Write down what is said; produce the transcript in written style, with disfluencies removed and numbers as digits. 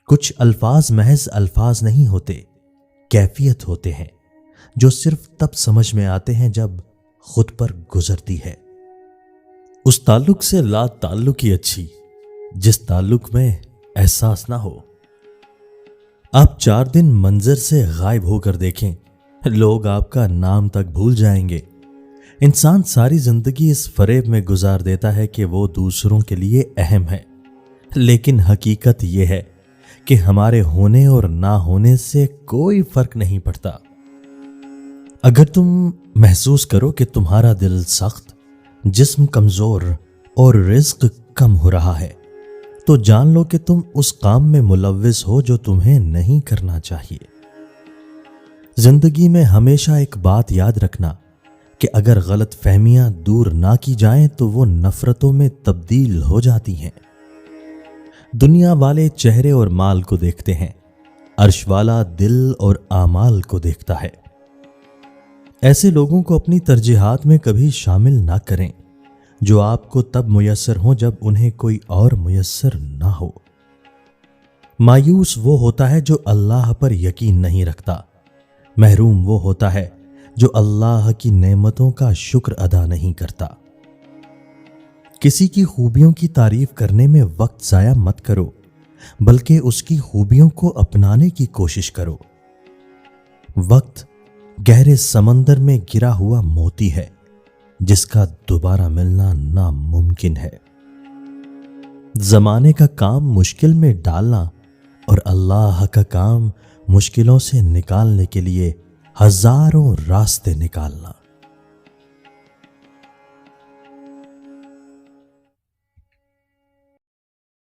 کچھ الفاظ محض الفاظ نہیں ہوتے، کیفیت ہوتے ہیں جو صرف تب سمجھ میں آتے ہیں جب خود پر گزرتی ہے۔ اس تعلق سے لا تعلقی اچھی جس تعلق میں احساس نہ ہو۔ آپ 4 دن منظر سے غائب ہو کر دیکھیں، لوگ آپ کا نام تک بھول جائیں گے۔ انسان ساری زندگی اس فریب میں گزار دیتا ہے کہ وہ دوسروں کے لیے اہم ہے، لیکن حقیقت یہ ہے کہ ہمارے ہونے اور نہ ہونے سے کوئی فرق نہیں پڑتا۔ اگر تم محسوس کرو کہ تمہارا دل سخت، جسم کمزور اور رزق کم ہو رہا ہے، تو جان لو کہ تم اس کام میں ملوث ہو جو تمہیں نہیں کرنا چاہیے۔ زندگی میں ہمیشہ ایک بات یاد رکھنا کہ اگر غلط فہمیاں دور نہ کی جائیں تو وہ نفرتوں میں تبدیل ہو جاتی ہیں۔ دنیا والے چہرے اور مال کو دیکھتے ہیں، عرش والا دل اور اعمال کو دیکھتا ہے۔ ایسے لوگوں کو اپنی ترجیحات میں کبھی شامل نہ کریں جو آپ کو تب میسر ہوں جب انہیں کوئی اور میسر نہ ہو۔ مایوس وہ ہوتا ہے جو اللہ پر یقین نہیں رکھتا، محروم وہ ہوتا ہے جو اللہ کی نعمتوں کا شکر ادا نہیں کرتا۔ کسی کی خوبیوں کی تعریف کرنے میں وقت ضائع مت کرو، بلکہ اس کی خوبیوں کو اپنانے کی کوشش کرو۔ وقت گہرے سمندر میں گرا ہوا موتی ہے جس کا دوبارہ ملنا ناممکن ہے۔ زمانے کا کام مشکل میں ڈالنا اور اللہ کا کام مشکلوں سے نکالنے کے لیے ہزاروں راستے نکالنا۔